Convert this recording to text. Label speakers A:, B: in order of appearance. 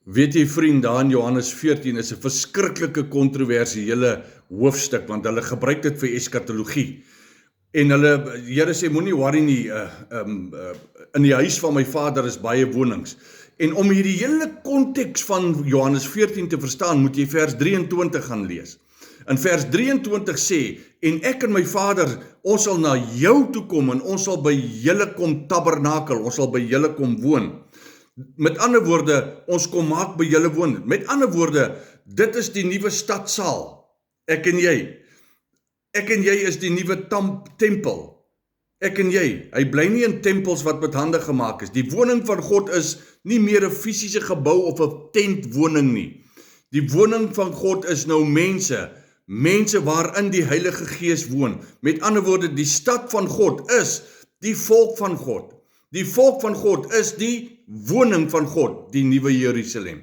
A: Weet jy vriend, daar in Johannes 14 is 'n verskriklike kontroversiële hoofstuk, want hulle gebruik dit vir eskatologie. En die Here sê, moenie worry nie, in die huis van my Vader is baie wonings. En om hierdie hele konteks van Johannes 14 te verstaan, moet jy vers 23 gaan lees. In vers 23 sê, en ek en my Vader, ons sal na jou toe kom en ons sal by julle kom tabernakel, ons sal by julle kom woon. Met ander woorde, ons kom maak by julle woon. Met ander woorde, dit is die nuwe stadsaal. Ek en jy. Ek en jy is die nuwe tempel. Ek en jy. Hy bly nie in tempels wat met hande gemaak is. Die woning van God is nie meer 'n fisiese gebou of 'n tentwoning nie. Die woning van God is nou mense. Mense waarin die Heilige Gees woon. Met ander woorde, die stad van God is die volk van God. Die volk van God is die woning van God, die nuwe Jerusalem.